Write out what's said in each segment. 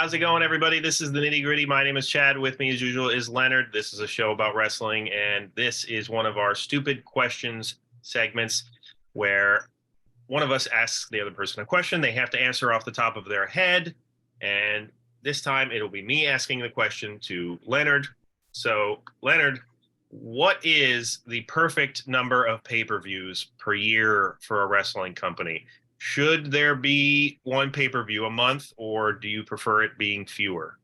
How's it going, everybody? This is the Nitty Gritty. My name is Chad. With me, as usual, is Leonard. This is a show about wrestling, and this is one of our stupid questions segments where one of us asks the other person a question. They have to answer off the top of their head, and this time it'll be me asking the question to Leonard. So, Leonard, what is the perfect number of pay-per-views per year for a wrestling company? Should there be one pay-per-view a month, or do you prefer it being fewer?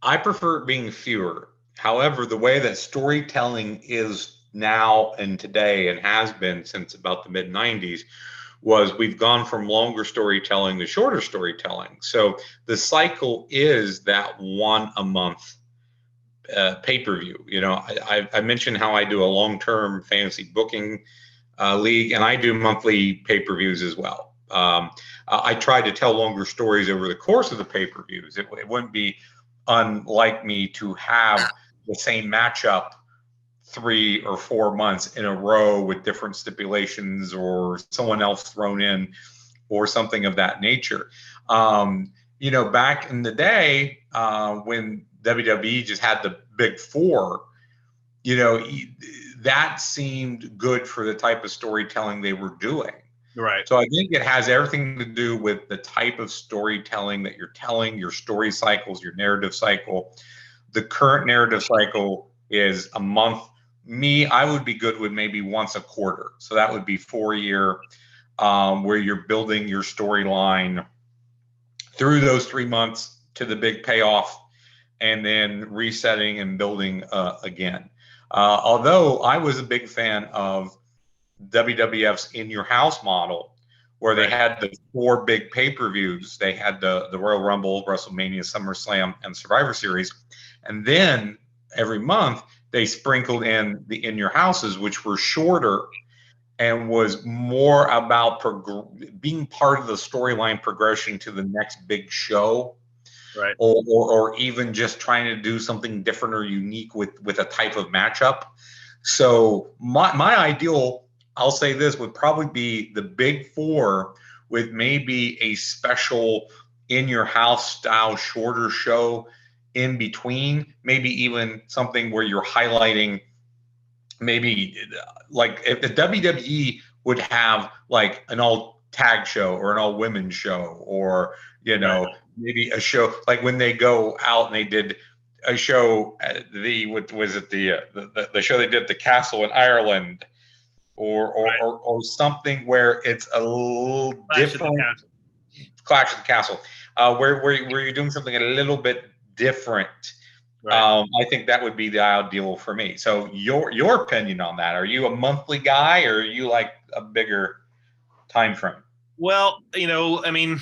I prefer it being fewer. However, the way that storytelling is now and today and has been since about the mid 90s was we've gone from longer storytelling to shorter storytelling. So the cycle is that one a month pay-per-view. I mentioned how I do a long-term fantasy booking league, and I do monthly pay-per-views as well. I try to tell longer stories over the course of the pay-per-views. It wouldn't be unlike me to have the same matchup 3 or 4 months in a row with different stipulations or someone else thrown in or something of that nature. Back in the day when WWE just had the big four, that seemed good for the type of storytelling they were doing. Right. So I think it has everything to do with the type of storytelling that you're telling, your story cycles, your narrative cycle. The current narrative cycle is a month. I would be good with maybe once a quarter. So that would be 4 year, where you're building your storyline through those 3 months to the big payoff, and then resetting and building again. Although I was a big fan of WWF's In Your House model, where they had the 4 big pay-per-views. They had the Royal Rumble, WrestleMania, SummerSlam, and Survivor Series. And then every month they sprinkled in the In Your Houses, which were shorter and was more about being part of the storyline progression to the next big show. Right. Or even just trying to do something different or unique with a type of matchup. So my ideal, I'll say this, would probably be the big four with maybe a special In Your House style shorter show in between, maybe even something where you're highlighting, maybe like if the WWE would have like an all tag show or an all women show, or maybe a show like when they go out and they did a show at the show they did at the castle in Ireland, or something where it's a little different. Clash of the Castle, where you're doing something a little bit different. Right. I think that would be the ideal for me. So your opinion on that? Are you a monthly guy, or are you like a bigger time frame? Well, I mean,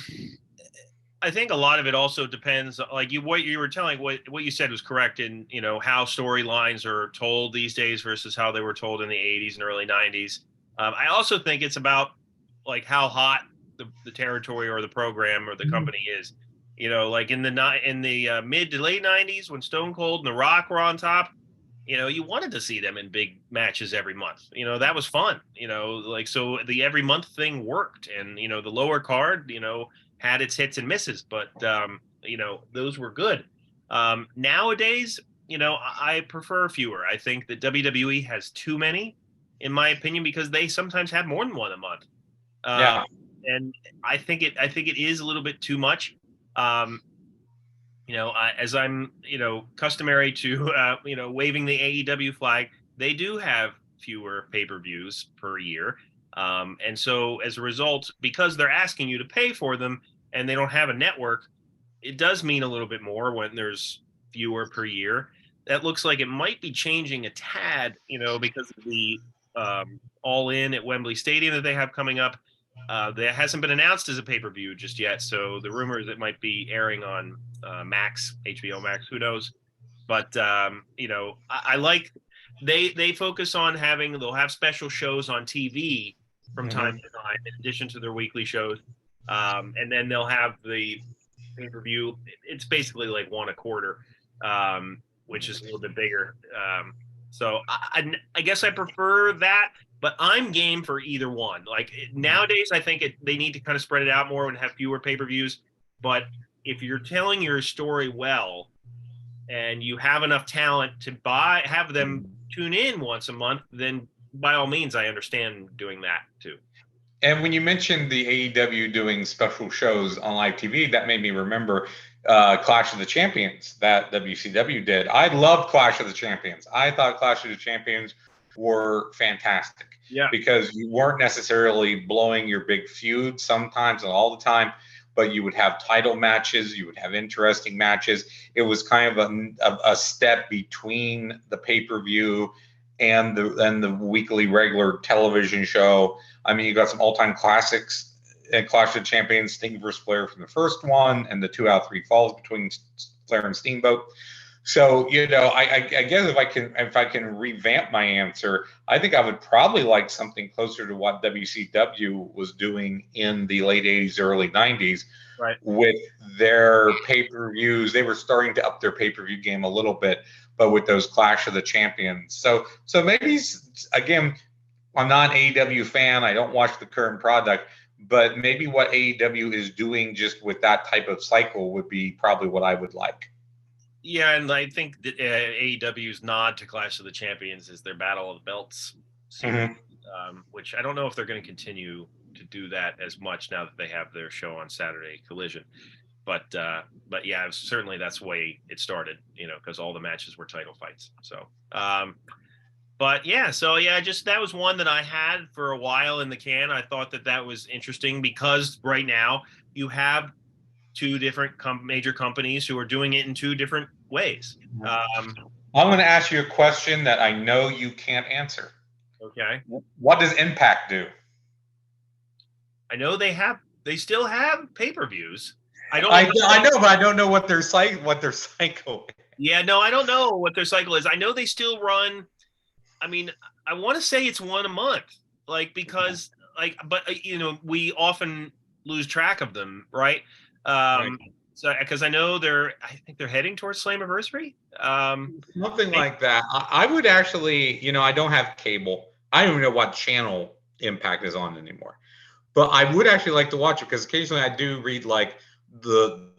I think a lot of it also depends. Like what you were telling, what you said was correct in how storylines are told these days versus how they were told in the 80s and early 90s. I also think it's about like how hot the territory or the program or the company is. Like in the mid to late 90s when Stone Cold and The Rock were on top, you wanted to see them in big matches every month. That was fun. So the every month thing worked, and the lower card, had its hits and misses, but those were good. Nowadays, I prefer fewer. I think that WWE has too many, in my opinion, because they sometimes have more than one a month. And I think it is a little bit too much. As I'm, customary to, waving the AEW flag, they do have fewer pay-per-views per year. And so as a result, because they're asking you to pay for them and they don't have a network, it does mean a little bit more when there's fewer per year. That looks like it might be changing a tad, because of the All In at Wembley Stadium that they have coming up. That hasn't been announced as a pay-per-view just yet. So the rumor is it might be airing on Max, HBO Max, who knows? But, I like they focus on they'll have special shows on TV from time to time, in addition to their weekly shows. And then they'll have the pay-per-view. It's basically like one a quarter, which is a little bit bigger. So I guess I prefer that, but I'm game for either one. Like nowadays, I think they need to kind of spread it out more and have fewer pay-per-views. But if you're telling your story well and you have enough talent to have them tune in once a month, then by all means, I understand doing that too. And when you mentioned the AEW doing special shows on live TV, that made me remember Clash of the Champions that WCW did. I loved Clash of the Champions. I thought Clash of the Champions were fantastic. Yeah. Because you weren't necessarily blowing your big feud sometimes and all the time, but you would have title matches, you would have interesting matches. It was kind of a step between the pay-per-view and the weekly regular television show. I mean, you got some all-time classics and Clash of Champions, Sting versus Flair from the first one, and the 2 out of 3 falls between Flair and Steamboat. So, I guess if I can revamp my answer, I think I would probably like something closer to what WCW was doing in the late 80s, early 90s, right, with their pay-per-views. They were starting to up their pay-per-view game a little bit, but with those Clash of the Champions. So maybe, again, I'm not an AEW fan. I don't watch the current product, but maybe what AEW is doing just with that type of cycle would be probably what I would like. Yeah, and I think that AEW's nod to Clash of the Champions is their Battle of the Belts series, which I don't know if they're going to continue to do that as much now that they have their show on Saturday, Collision. But yeah, certainly that's the way it started, because all the matches were title fights. So, but yeah, that was one that I had for a while in the can. I thought that was interesting because right now you have two different major companies who are doing it in two different ways. I'm going to ask you a question that I know you can't answer. Okay. What does Impact do? I know they still have pay-per-views. I know, but I don't know what their cycle is. Yeah, no, I don't know what their cycle is. I know they still run. I mean, I want to say it's one a month, because but we often lose track of them, right? Right. So because I know I think they're heading towards Slammiversary. Something like that. I would actually, I don't have cable. I don't even know what channel Impact is on anymore. But I would actually like to watch it because occasionally I do read the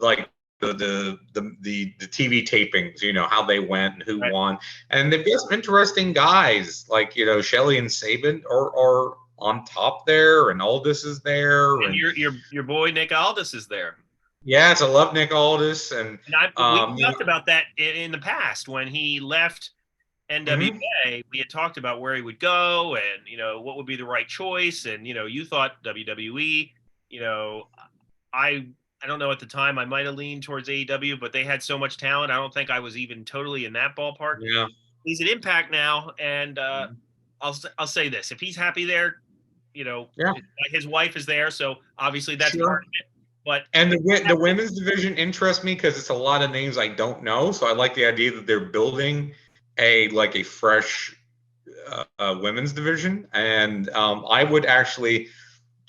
TV tapings, how they went and who won, and they've got some interesting guys Shelley and Saban are on top there, and Aldis is there, and your boy Nick Aldis is there. Yes, I love Nick Aldis, and we talked about that in the past when he left NWA. We had talked about where he would go and what would be the right choice, and you thought WWE. I don't know at the time. I might have leaned towards AEW, but they had so much talent. I don't think I was even totally in that ballpark. Yeah, he's at Impact now, and I'll say this: if he's happy there, his wife is there, so obviously that's part of it. And the women's division interests me because it's a lot of names I don't know. So I like the idea that they're building a fresh women's division. And I would actually,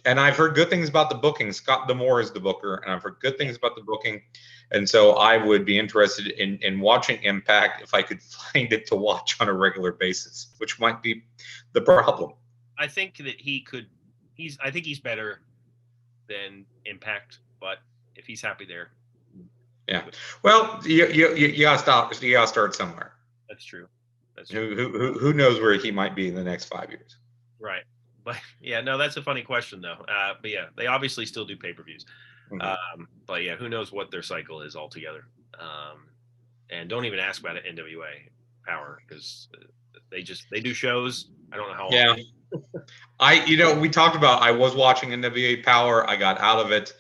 and I've heard good things about the booking. Scott D'Amore is the booker, and I've heard good things about the booking. And so I would be interested in watching Impact if I could find it to watch on a regular basis, which might be the problem. I think that I think he's better than Impact. But if he's happy there, yeah. Well, you gotta stop. You gotta start somewhere. That's true. Who knows where he might be in the next 5 years? Right. But yeah, no, that's a funny question though. But yeah, they obviously still do pay-per-views. But yeah, who knows what their cycle is altogether? And don't even ask about it. NWA Power, because they do shows. I don't know how long. Yeah. We talked about. I was watching NWA Power. I got out of it.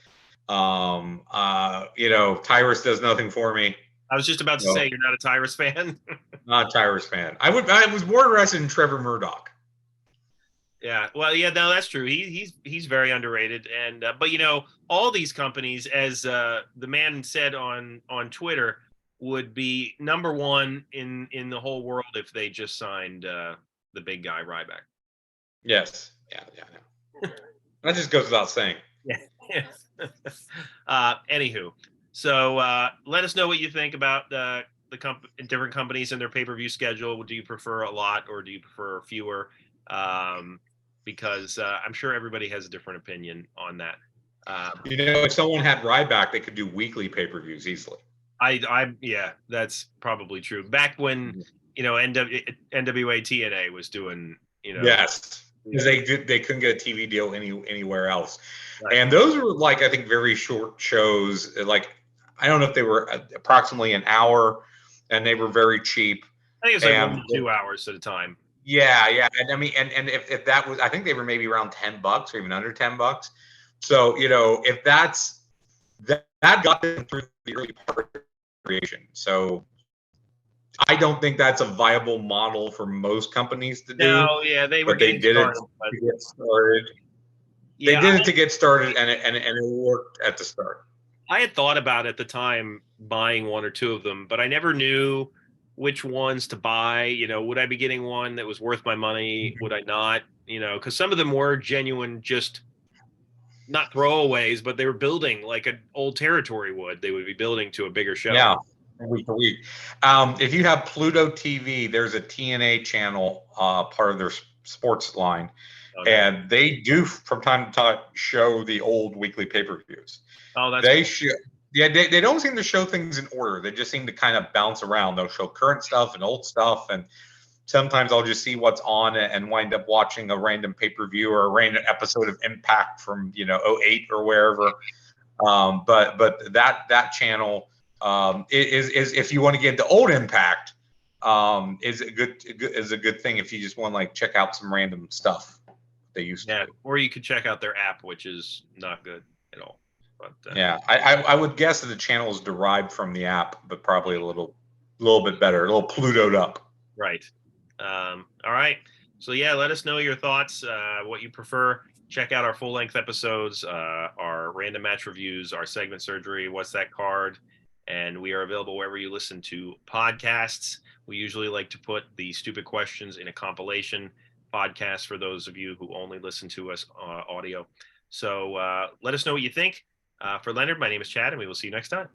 Tyrus does nothing for me. I was just about to say you're not a Tyrus fan. Not a Tyrus fan. I was more interested in Trevor Murdoch. Yeah, well, yeah, no, that's true. He's very underrated, and but all these companies, as the man said on Twitter, would be number one in the whole world if they just signed the big guy Ryback. Yes, yeah, that just goes without saying. Yeah. Anywho, so let us know what you think about the different companies and their pay-per-view schedule. Do you prefer a lot or do you prefer fewer? Because I'm sure everybody has a different opinion on that. You know, if someone had Ryback, they could do weekly pay-per-views easily. Yeah, that's probably true. Back when, NWA TNA was doing, Yes, because they couldn't get a TV deal anywhere else, right. and those were like I think very short shows. Like I don't know if they were approximately an hour, and they were very cheap. I think it's like 1 And to 2 hours at a time. yeah, and I mean, and if that was, I think they were maybe around $10 or even under $10. So if that got them through the early part of creation. So I don't think that's a viable model for most companies to do. No, yeah, they were But they getting did started, it to get started. They yeah, did it to get started, and it worked at the start. I had thought about at the time buying one or two of them, but I never knew which ones to buy. Would I be getting one that was worth my money? Would I not? Because some of them were genuine, just not throwaways, but they were building like an old territory would. They would be building to a bigger show. Yeah, week to week. If you have Pluto TV, there's a TNA channel, part of their sports line, and they do from time to time show the old weekly pay-per-views. Oh, that's they show. Yeah, they don't seem to show things in order. They just seem to kind of bounce around. They'll show current stuff and old stuff, and sometimes I'll just see what's on and wind up watching a random pay-per-view or a random episode of Impact from '08 or wherever. But that channel is if you want to get into old Impact, is a good thing if you just want to like check out some random stuff they used to. Or you could check out their app, which is not good at all. But yeah, I would guess that the channel is derived from the app, but probably a little bit better, a little Plutoed up. Right. All right. So yeah, let us know your thoughts, what you prefer. Check out our full-length episodes, our random match reviews, our segment surgery, what's that card, and we are available wherever you listen to podcasts. We usually like to put the stupid questions in a compilation podcast for those of you who only listen to us audio. So let us know what you think. For Leonard, my name is Chad, and we will see you next time.